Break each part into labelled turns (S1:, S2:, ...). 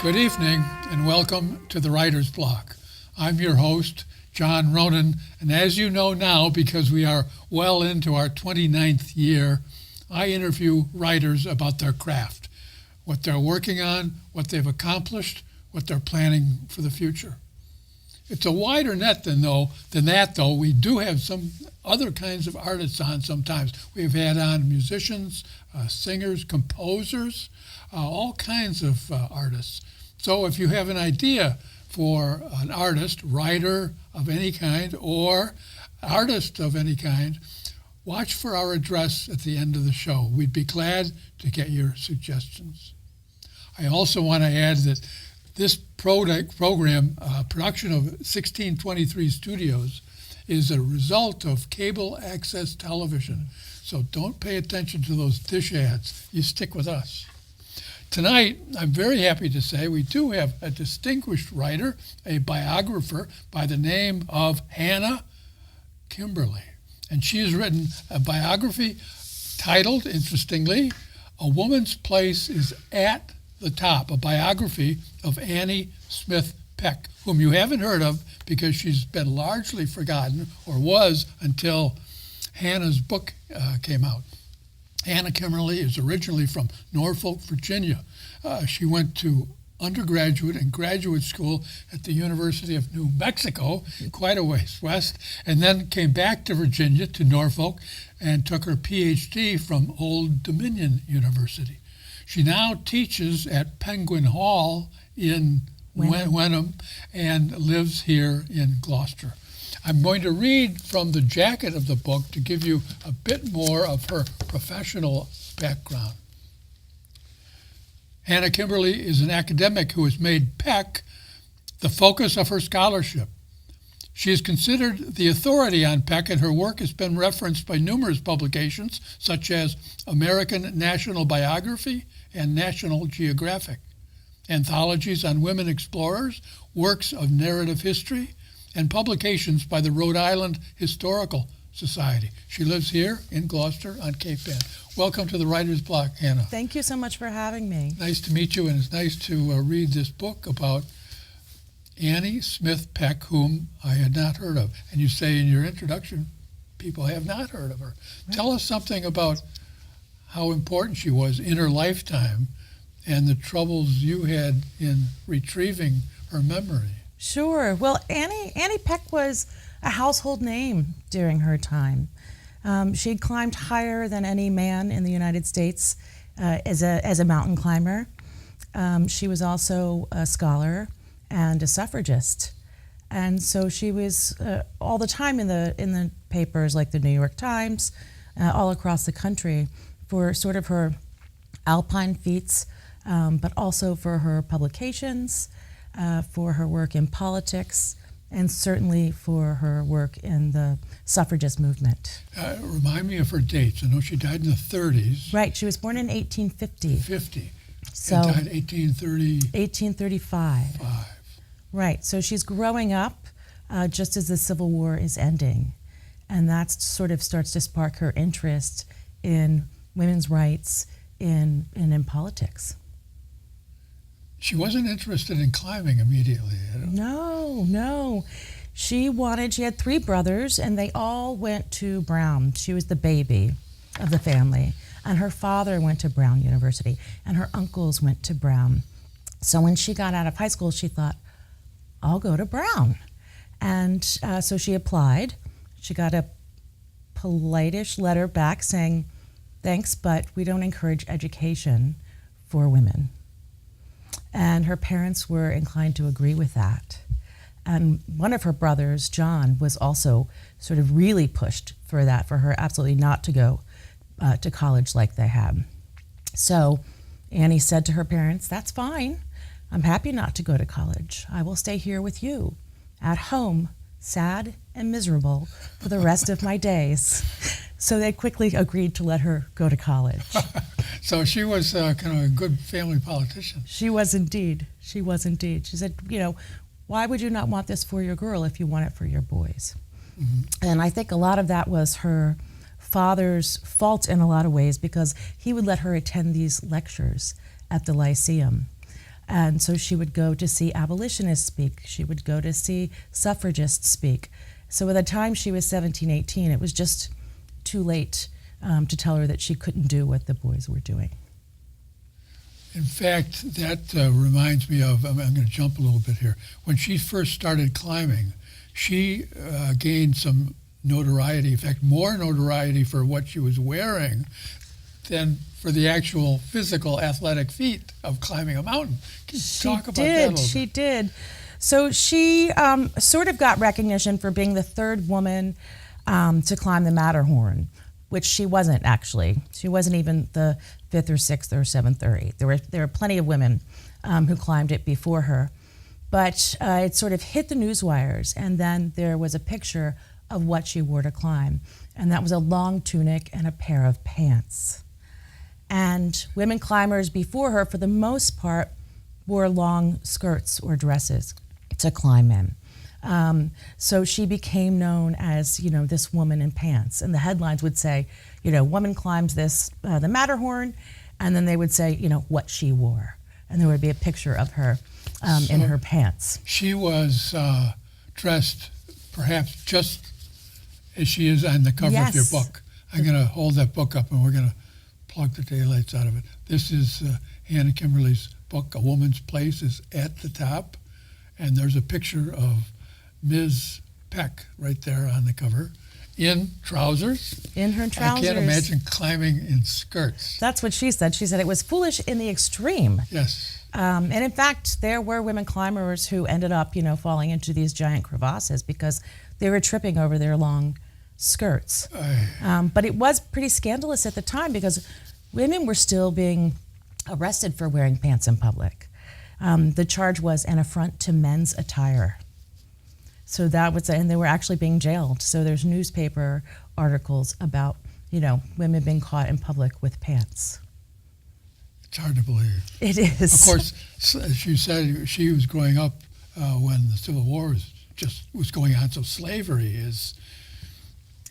S1: Good evening and welcome to the Writer's Block. I'm your host, John Ronan, and as you know now, because we are well into our 29th year, I interview writers about their craft, what they're working on, what they've accomplished, what they're planning for the future. It's a wider net than that, though. We do have some other kinds of artists on sometimes. We've had on musicians, singers, composers, all kinds of artists. So if you have an idea for an artist, writer of any kind, or artist of any kind, watch for our address at the end of the show. We'd be glad to get your suggestions. I also want to add that this program, production of 1623 Studios, is a result of cable access television. So don't pay attention to those dish ads. You stick with us. Tonight, I'm very happy to say we do have a distinguished writer, a biographer by the name of Hannah Kimberley. And she has written a biography titled, interestingly, A Woman's Place is at the Top, a biography of Annie Smith Peck, whom you haven't heard of because she's been largely forgotten, or was until Hannah's book came out. Hannah Kimberley is originally from Norfolk, Virginia. She went to undergraduate and graduate school at the University of New Mexico, quite a ways west, and then came back to Virginia, to Norfolk, and took her PhD from Old Dominion University. She now teaches at Penguin Hall in Wenham and lives here in Gloucester. I'm going to read from the jacket of the book to give you a bit more of her professional background. Hannah Kimberley is an academic who has made Peck the focus of her scholarship. She is considered the authority on Peck, and her work has been referenced by numerous publications such as American National Biography and National Geographic, anthologies on women explorers, works of narrative history, and publications by the Rhode Island Historical Society. She lives here in Gloucester on Cape Ann. Welcome to the Writer's Block, Hannah.
S2: Thank you so much for having me.
S1: Nice to meet you, and it's nice to read this book about Annie Smith Peck, whom I had not heard of. And you say in your introduction, people have not heard of her. Right. Tell us something about how important she was in her lifetime and the troubles you had in retrieving her memory.
S2: Sure. Well, Annie Peck was a household name during her time. She had climbed higher than any man in the United States as a mountain climber. She was also a scholar and a suffragist, and so she was all the time in the papers like the New York Times, all across the country, for sort of her alpine feats, but also for her publications, for her work in politics, and certainly for her work in the suffragist movement.
S1: Remind me of her dates. I know she died in the 30s.
S2: Right, she was born in 1850.
S1: 50.
S2: So
S1: and died
S2: 1835. Right, so she's growing up just as the Civil War is ending, and that sort of starts to spark her interest in women's rights in politics.
S1: She wasn't interested in climbing immediately.
S2: No. She had 3 brothers, and they all went to Brown. She was the baby of the family, and her father went to Brown University, and her uncles went to Brown. So when she got out of high school, she thought, I'll go to Brown. And so she applied. She got a polite-ish letter back saying, thanks, but we don't encourage education for women. And her parents were inclined to agree with that. And one of her brothers, John, was also sort of really pushed for her absolutely not to go to college like they had. So Annie said to her parents, that's fine. I'm happy not to go to college. I will stay here with you, at home, sad and miserable for the rest of my days. So they quickly agreed to let her go to college.
S1: So she was kind of a good family politician.
S2: She was indeed. She said, why would you not want this for your girl if you want it for your boys? Mm-hmm. And I think a lot of that was her father's fault in a lot of ways, because he would let her attend these lectures at the Lyceum. And so she would go to see abolitionists speak. She would go to see suffragists speak. So by the time she was 17, 18, it was just too late to tell her that she couldn't do what the boys were doing.
S1: In fact, that reminds me of, I'm going to jump a little bit here. When she first started climbing, she gained some notoriety, in fact, more notoriety for what she was wearing than for the actual physical athletic feat of climbing a mountain. Can you talk about that a little bit?
S2: She did. So she sort of got recognition for being the third woman to climb the Matterhorn, which she wasn't actually. She wasn't even the fifth or sixth or seventh or eighth. There were plenty of women who climbed it before her. But it sort of hit the news wires, and then there was a picture of what she wore to climb. And that was a long tunic and a pair of pants. And women climbers before her, for the most part, wore long skirts or dresses to climb in. So she became known as, this woman in pants. And the headlines would say, woman climbs the Matterhorn, and then they would say, what she wore. And there would be a picture of her in her pants.
S1: She was dressed perhaps just as she is on the cover of your book. I'm going to hold that book up and we're going to plug the daylights out of it. This is Hannah Kimberley's book, A Woman's Place, is at the top. And there's a picture of Ms. Peck right there on the cover in trousers.
S2: In her trousers.
S1: I can't imagine climbing in skirts.
S2: That's what she said. She said it was foolish in the extreme.
S1: Yes.
S2: And in fact, there were women climbers who ended up, falling into these giant crevasses because they were tripping over their long skirts. But it was pretty scandalous at the time because women were still being arrested for wearing pants in public. The charge was an affront to men's attire. So that was, and they were actually being jailed. So there's newspaper articles about, women being caught in public with pants.
S1: It's hard to believe.
S2: It is.
S1: Of course, as she said, she was growing up when the Civil War was going on. So slavery is,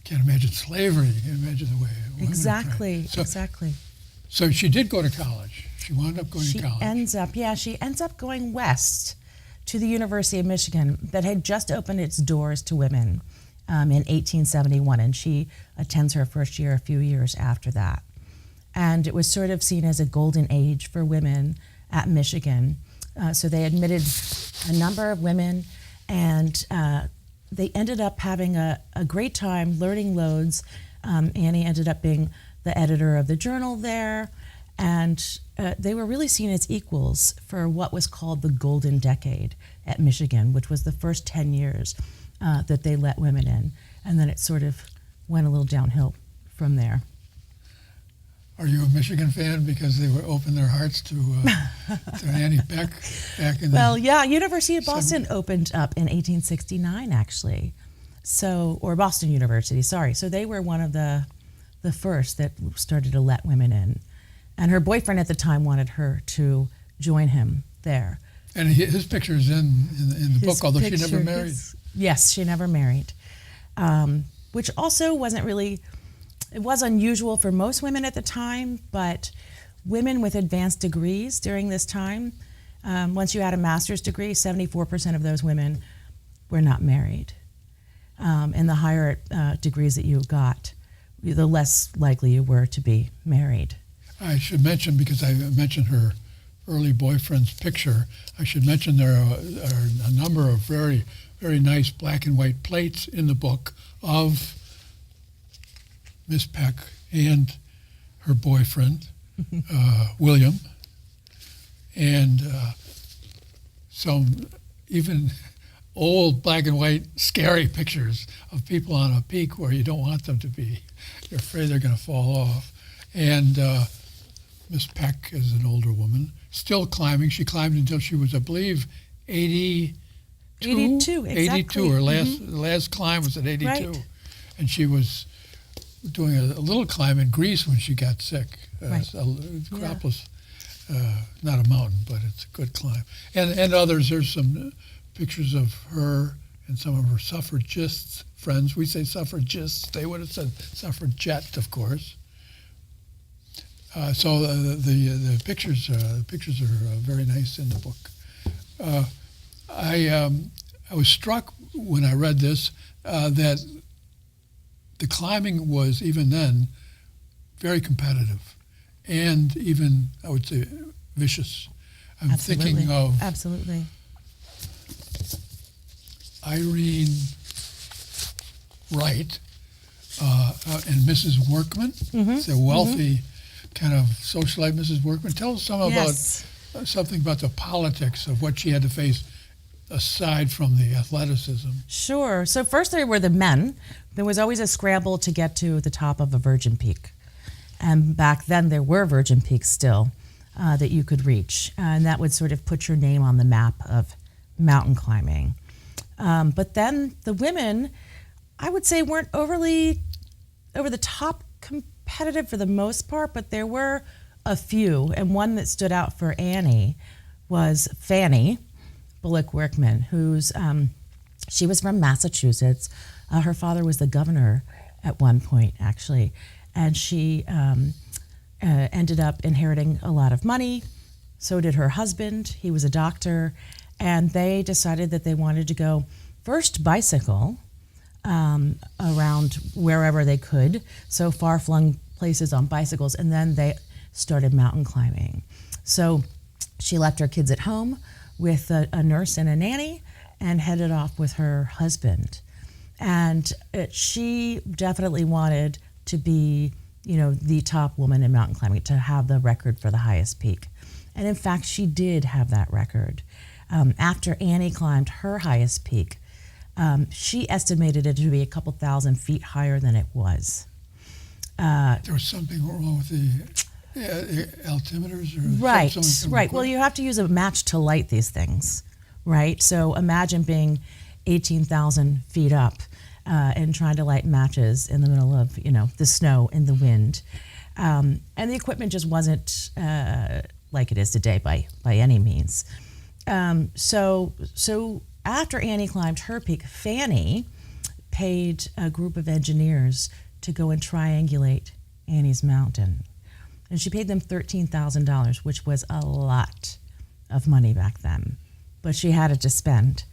S1: can't imagine slavery. You can imagine the way women
S2: Exactly.
S1: So she did go to college. She wound up going to college.
S2: She ends up going west to the University of Michigan that had just opened its doors to women in 1871, and she attends her first year a few years after that. And it was sort of seen as a golden age for women at Michigan. So they admitted a number of women, and they ended up having a great time, learning loads. Annie ended up being the editor of the journal there, and they were really seen as equals for what was called the Golden Decade at Michigan, which was the first 10 years that they let women in. And then it sort of went a little downhill from there.
S1: Are you a Michigan fan because they were opened their hearts to Annie Beck back in
S2: University of Boston opened up in 1869, actually. So, or Boston University, sorry. So they were one of the first that started to let women in. And her boyfriend at the time wanted her to join him there.
S1: And his picture is in the book, although she never married.
S2: Yes, she never married. Which also wasn't really, it was unusual for most women at the time, but women with advanced degrees during this time, once you had a master's degree, 74% of those women were not married. And the higher degrees that you got, the less likely you were to be married.
S1: I should mention, because I mentioned her early boyfriend's picture, I should mention there are a number of very, very nice black and white plates in the book of Miss Peck and her boyfriend, William. And some even old black and white scary pictures of people on a peak where you don't want them to be. You're afraid they're going to fall off. And Miss Peck is an older woman, still climbing. She climbed until she was, I believe, 82.
S2: 82, exactly.
S1: 82. Her last climb was at 82.
S2: Right.
S1: And she was doing a little climb in Greece when she got sick. Acropolis, not a mountain, but it's a good climb. And others, there's some pictures of her and some of her suffragist friends. We say suffragists. They would have said suffragette, of course. So the pictures are very nice in the book. I was struck when I read this that the climbing was even then very competitive, and even I would say vicious. I'm
S2: Absolutely.
S1: thinking of
S2: Absolutely.
S1: Irene Wright and Mrs. Workman. It's a wealthy kind of socialite, Mrs. Workman. Tell us
S2: Yes.
S1: about something about the politics of what she had to face aside from the athleticism.
S2: Sure. So first there were the men. There was always a scramble to get to the top of a virgin peak. And back then there were virgin peaks still that you could reach. And that would sort of put your name on the map of mountain climbing. But then the women, I would say, weren't overly over the top competitive for the most part, but there were a few. And one that stood out for Annie was Fanny Bullock Workman, she was from Massachusetts. Her father was the governor at one point, actually. And she ended up inheriting a lot of money. So did her husband. He was a doctor. And they decided that they wanted to go first bicycle around wherever they could, so far-flung places on bicycles, and then they started mountain climbing. So she left her kids at home with a nurse and a nanny and headed off with her husband. And she definitely wanted to be, the top woman in mountain climbing, to have the record for the highest peak. And in fact, she did have that record. After Annie climbed her highest peak, she estimated it to be a couple thousand feet higher than it was.
S1: There was something wrong with the altimeters? Or
S2: Right. Well, you have to use a match to light these things, right? So imagine being 18,000 feet up and trying to light matches in the middle of, the snow and the wind. And the equipment just wasn't like it is today by any means. So after Annie climbed her peak, Fanny paid a group of engineers to go and triangulate Annie's mountain. And she paid them $13,000, which was a lot of money back then. But she had it to spend.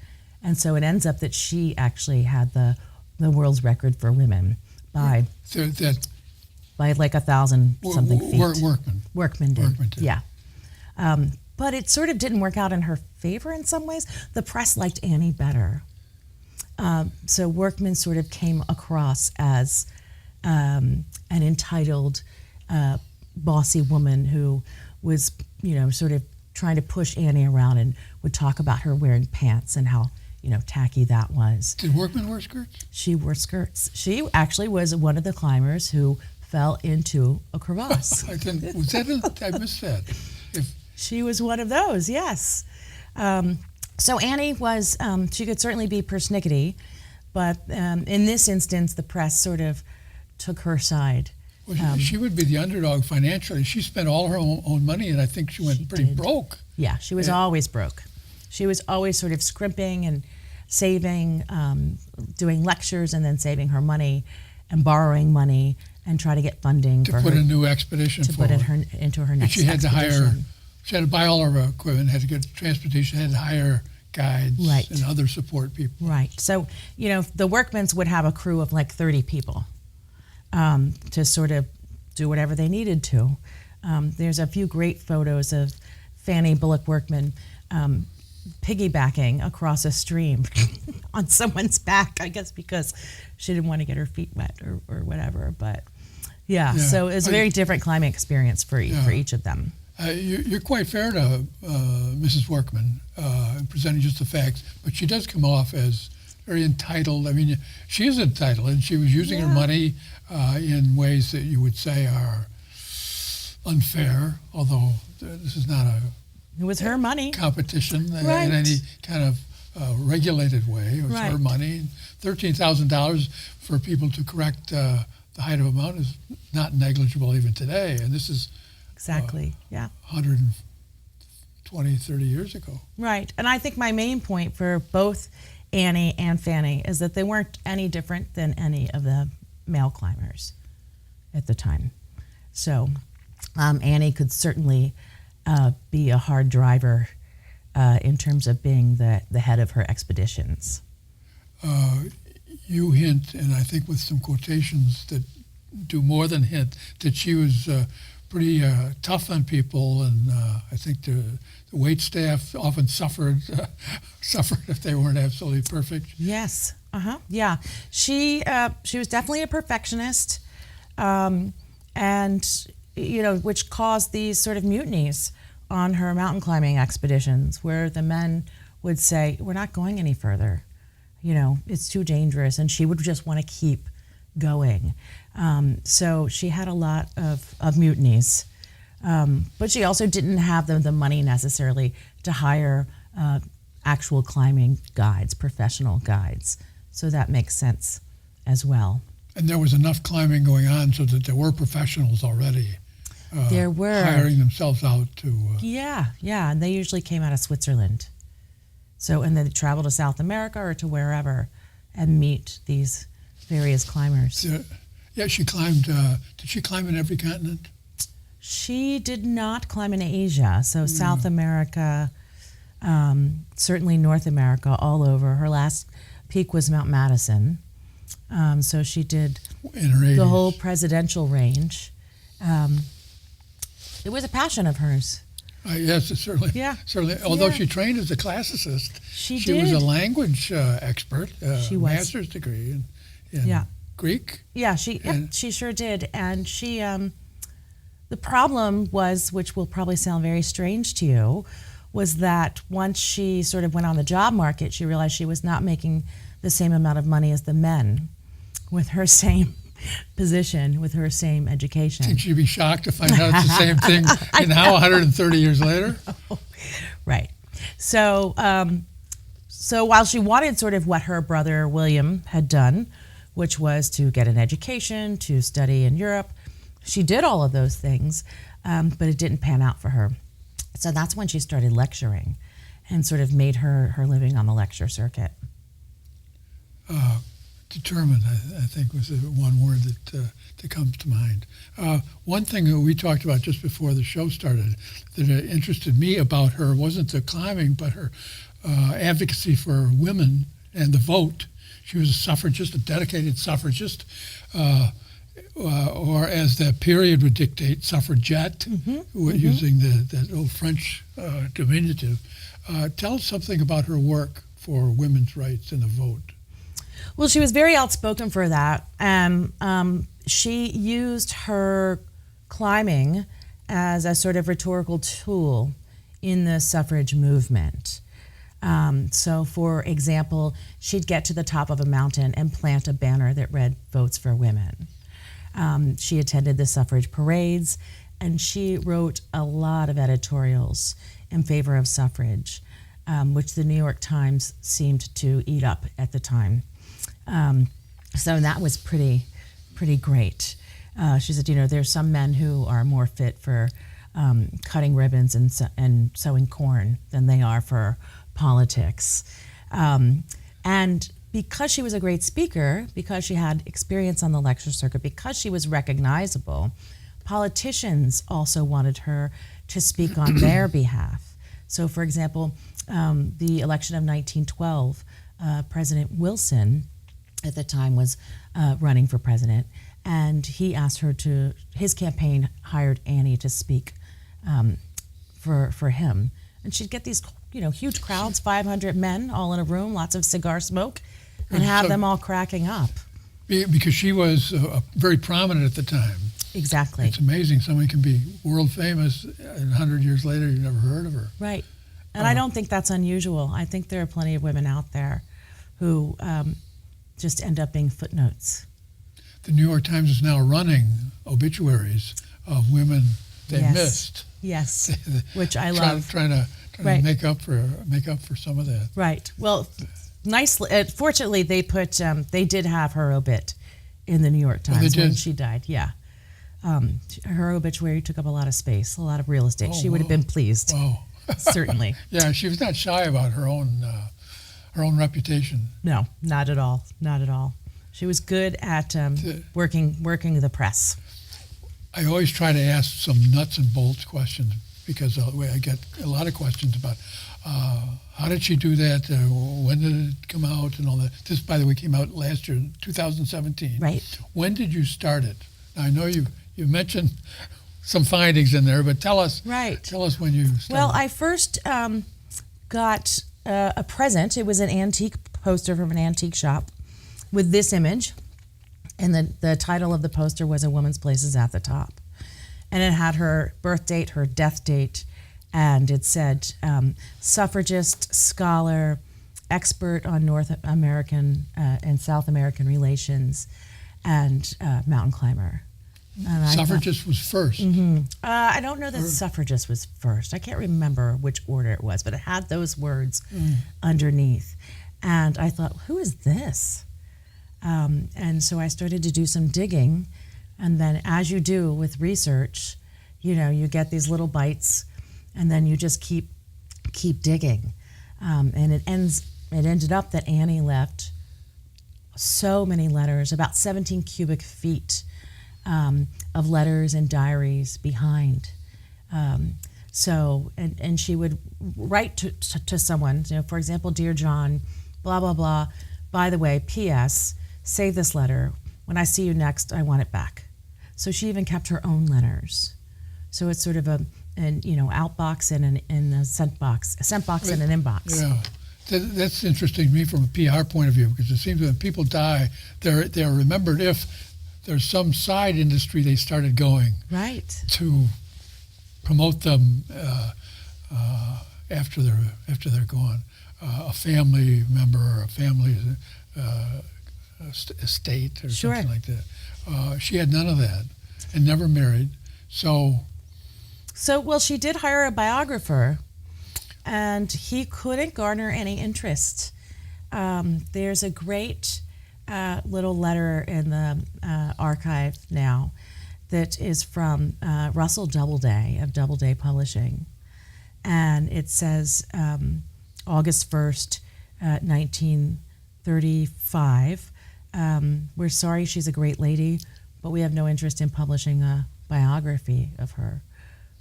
S2: And so it ends up that she actually had the world's record for women by like 1,000 something feet. Workman did. Yeah. But it sort of didn't work out in her favor in some ways. The press liked Annie better. So Workman sort of came across as an entitled, bossy woman who was, sort of trying to push Annie around and would talk about her wearing pants and how, tacky that was.
S1: Did Workman wear skirts?
S2: She wore skirts. She actually was one of the climbers who fell into a crevasse.
S1: I missed that.
S2: She was one of those, yes. So Annie was, she could certainly be persnickety, but in this instance, the press sort of took her side.
S1: Well, she would be the underdog financially. She spent all her own money, and I think she went pretty broke.
S2: Yeah, she was always broke. She was always sort of scrimping and saving, doing lectures and then saving her money and borrowing money and try to get funding
S1: to put a new expedition
S2: to
S1: forward.
S2: put it into her next
S1: she had
S2: expedition.
S1: She had to buy all of her equipment, had to get transportation, had to hire guides and other support people.
S2: Right. So, the Workmans would have a crew of like 30 people to sort of do whatever they needed to. There's a few great photos of Fanny Bullock Workman piggybacking across a stream on someone's back, I guess because she didn't want to get her feet wet or whatever. But so it was a very different climbing experience for each of them.
S1: You're quite fair to Mrs. Workman in presenting just the facts, but she does come off as very entitled. I mean, she is entitled, and she was using her money in ways that you would say are unfair, although this is not
S2: it was her money
S1: competition in any kind of regulated way. It was her money. $13,000 for people to correct the height of a mountain is not negligible even today, and this is 120, 30 years ago.
S2: Right. And I think my main point for both Annie and Fanny is that they weren't any different than any of the male climbers at the time. So Annie could certainly be a hard driver in terms of being the head of her expeditions.
S1: You hint, and I think with some quotations that do more than hint, that she was pretty tough on people, and I think the wait staff often suffered if they weren't absolutely perfect.
S2: Yes. Yeah. She was definitely a perfectionist, and which caused these sort of mutinies on her mountain climbing expeditions, where the men would say, "We're not going any further. It's too dangerous," and she would just want to keep going. So she had a lot of mutinies, but she also didn't have the money necessarily to hire actual climbing guides, professional guides. So that makes sense as well.
S1: And there was enough climbing going on so that there were professionals already.
S2: There were
S1: hiring themselves out to.
S2: Yeah, and they usually came out of Switzerland. So, and then they travel to South America or to wherever and meet these various climbers.
S1: Yeah, she climbed. Did she climb in every continent?
S2: She did not climb in Asia. So South America, certainly North America, all over. Her last peak was Mount Madison. So she did
S1: in her 80s.
S2: The whole presidential range. It was a passion of hers.
S1: Yes, certainly.
S2: Yeah.
S1: Certainly. Although she trained as a classicist, she
S2: did.
S1: was a language expert.
S2: She was.
S1: Master's degree in Greek.
S2: Yeah, she sure did. And she, the problem was, which will probably sound very strange to you, was that once she sort of went on the job market, she realized she was not making the same amount of money as the men with her same position, with her same education.
S1: I think she'd be shocked to find out it's the same thing now, 130 years later.
S2: Right. So, so while she wanted sort of what her brother William had done, which was to get an education, to study in Europe, she did all of those things, but it didn't pan out for her. So that's when she started lecturing and sort of made her living on the lecture circuit.
S1: Determined, I think, was the one word that comes to mind. One thing that we talked about just before the show started that interested me about her wasn't the climbing, but her advocacy for women and the vote. She was a suffragist, a dedicated suffragist, or as the period would dictate, suffragette, using that old French diminutive. Tell us something about her work for women's rights and the vote.
S2: Well, she was very outspoken for that, and she used her climbing as a sort of rhetorical tool in the suffrage movement. So, for example, she'd get to the top of a mountain and plant a banner that read "Votes for Women." She attended the suffrage parades, and she wrote a lot of editorials in favor of suffrage, which the New York Times seemed to eat up at the time. So that was pretty great. She said, there's some men who are more fit for cutting ribbons and sowing corn than they are for politics. And because she was a great speaker, because she had experience on the lecture circuit, because she was recognizable, politicians also wanted her to speak on their behalf. So, for example, the election of 1912, President Wilson at the time was running for president, and he asked her his campaign hired Annie to speak for him. And she'd get these huge crowds, 500 men all in a room, lots of cigar smoke, and have them all cracking up.
S1: Because she was very prominent at the time.
S2: Exactly.
S1: It's amazing somebody can be world famous and 100 years later you've never heard of her.
S2: Right. And I don't think that's unusual. I think there are plenty of women out there who just end up being footnotes.
S1: The New York Times is now running obituaries of women they missed.
S2: Yes, which I love.
S1: Trying to make up for some of that.
S2: Right. Well, nicely. Fortunately, they did have her obit in the New York Times when she died. Yeah. Her obituary took up a lot of space, a lot of real estate. She would have been pleased.
S1: Wow.
S2: Certainly.
S1: Yeah, she was not shy about her own reputation.
S2: No, not at all. Not at all. She was good at working the press.
S1: I always try to ask some nuts and bolts questions because I get a lot of questions about how did she do that, when did it come out, and all that. This, by the way, came out last year, 2017.
S2: Right.
S1: When did you start it? Now, I know you mentioned some findings in there, but tell us.
S2: Right.
S1: Tell us when you started.
S2: Well, I first got a present. It was an antique poster from an antique shop with this image, and the title of the poster was "A Woman's Place is at the Top," and it had her birth date, her death date, and it said suffragist, scholar, expert on North American and South American relations, and mountain climber. And
S1: Suffragist was first.
S2: I don't know that suffragist was first. I can't remember which order it was, but it had those words underneath. And I thought, who is this? And so I started to do some digging. And then, as you do with research, you get these little bites, and then you just keep digging. And it ended up that Annie left so many letters, about 17 cubic feet of letters and diaries behind. And she would write to someone, for example, "Dear John, blah, blah, blah. By the way, P.S., save this letter. When I see you next, I want it back." So she even kept her own letters. So it's sort of an outbox and a sent box and an inbox.
S1: Yeah. That's interesting to me from a PR point of view, because it seems that when people die, they're remembered if there's some side industry they started going
S2: right
S1: to promote them after they're gone. A family member or a family estate or
S2: Sure.
S1: something like that. She had none of that and never married. So
S2: well, she did hire a biographer, and he couldn't garner any interest. There's a great little letter in the archive now that is from Russell Doubleday of Doubleday Publishing. And it says, August 1st, 1935, "We're sorry she's a great lady, but we have no interest in publishing a biography of her."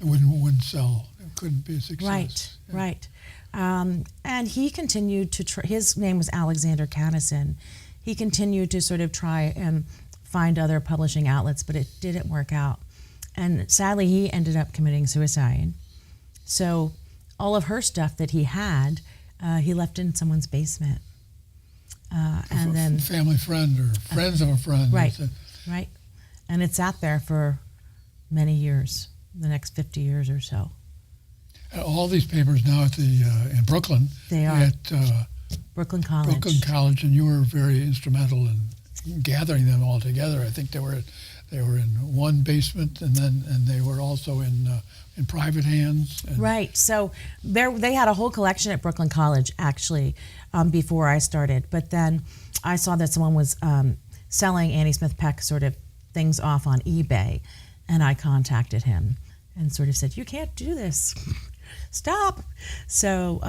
S1: it wouldn't sell. It couldn't be a success.
S2: Right,
S1: Yeah.
S2: right. And he continued to his name was Alexander Cannison. He continued to sort of try and find other publishing outlets, but it didn't work out. And sadly, he ended up committing suicide. So all of her stuff that he had, he left in someone's basement. And then
S1: family friend or friends of a friend.
S2: right, right. And it sat there for many years, the next 50 years or so.
S1: All these papers now at in Brooklyn.
S2: They are.
S1: At
S2: Brooklyn College.
S1: Brooklyn College, and you were very instrumental in gathering them all together. I think they were in one basement, and they were also in private hands. And
S2: Right. So they had a whole collection at Brooklyn College, actually, before I started. But then I saw that someone was selling Annie Smith Peck sort of things off on eBay, and I contacted him and sort of said, "You can't do this. Stop." So,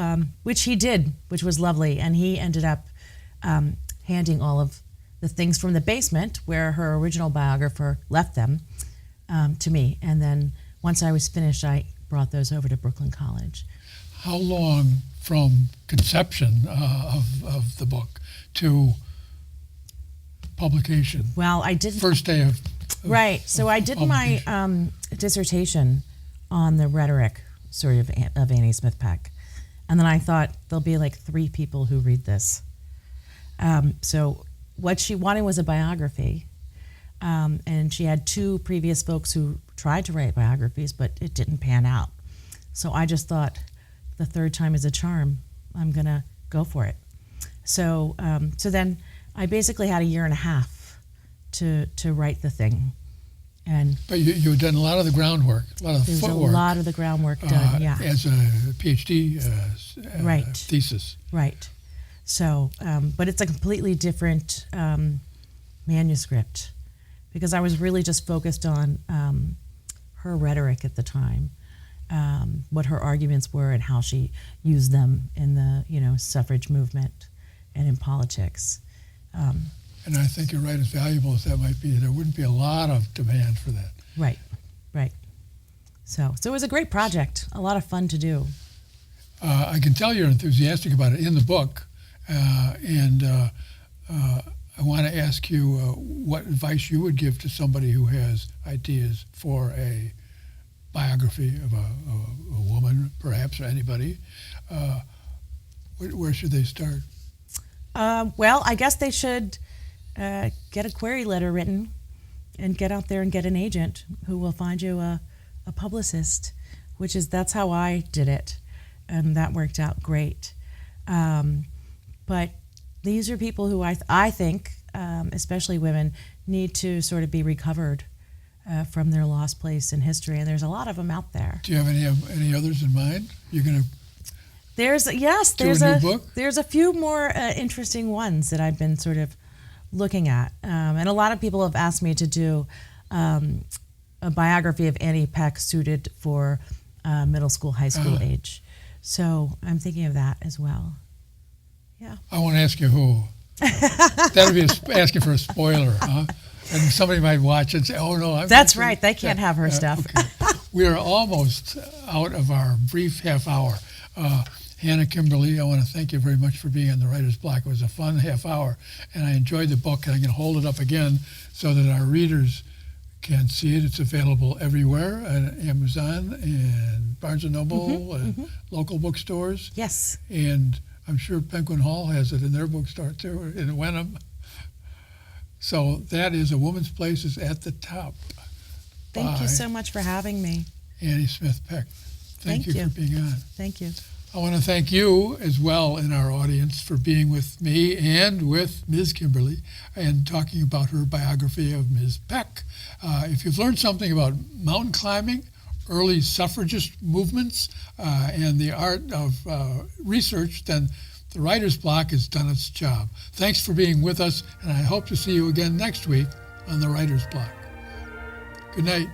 S2: which he did, which was lovely. And he ended up handing all of the things from the basement where her original biographer left them to me. And then once I was finished, I brought those over to Brooklyn College.
S1: how long from conception of the book to publication?
S2: Well, I did.
S1: First day of
S2: Right. So I did my dissertation on the rhetoric sort of Annie Smith Peck. And then I thought there'll be like 3 people who read this. So what she wanted was a biography. And she had 2 previous folks who tried to write biographies, but it didn't pan out. So I just thought the 3rd time is a charm. I'm going to go for it. So then I basically had a year and a half to write the thing.
S1: But you had done a lot of the groundwork, a lot of the
S2: There's
S1: footwork.
S2: a lot of the groundwork done, yeah.
S1: As a PhD
S2: Right.
S1: thesis.
S2: Right. So, but it's a completely different manuscript because I was really just focused on her rhetoric at the time, what her arguments were and how she used them in the suffrage movement and in politics.
S1: And I think you're right, as valuable as that might be, there wouldn't be a lot of demand for that.
S2: Right. So it was a great project, a lot of fun to do.
S1: I can tell you're enthusiastic about it in the book, and I want to ask you what advice you would give to somebody who has ideas for a biography of a woman, perhaps, or anybody. Where should they start?
S2: Well, I guess they should get a query letter written and get out there and get an agent who will find you a publicist, that's how I did it, and that worked out great. But these are people who I think, especially women, need to sort of be recovered from their lost place in history, and there's a lot of them out there.
S1: Do you have any others in mind? You're going to
S2: There's
S1: a new book?
S2: There's a few more interesting ones that I've been sort of looking at, and a lot of people have asked me to do a biography of Annie Peck suited for middle school, high school age. So I'm thinking of that as well. Yeah.
S1: I won't ask you who. That would be asking for a spoiler, huh? And somebody might watch and say, "Oh no,
S2: that's right. They can't have her stuff."
S1: Okay. We are almost out of our brief half hour. Hannah Kimberley, I want to thank you very much for being on the Writer's Block. It was a fun half hour, and I enjoyed the book, and I can hold it up again so that our readers can see it. It's available everywhere at Amazon and Barnes & Noble and local bookstores.
S2: Yes.
S1: And I'm sure Penguin Hall has it in their bookstore too, in Wenham. So that is A Woman's Place is at the Top.
S2: Thank you so much for having me.
S1: Annie Smith Peck. Thank you for being on.
S2: Thank you.
S1: I want to thank you as well in our audience for being with me and with Ms. Kimberley and talking about her biography of Ms. Peck. If you've learned something about mountain climbing, early suffragist movements, and the art of research, then the Writer's Block has done its job. Thanks for being with us, and I hope to see you again next week on the Writer's Block. Good night.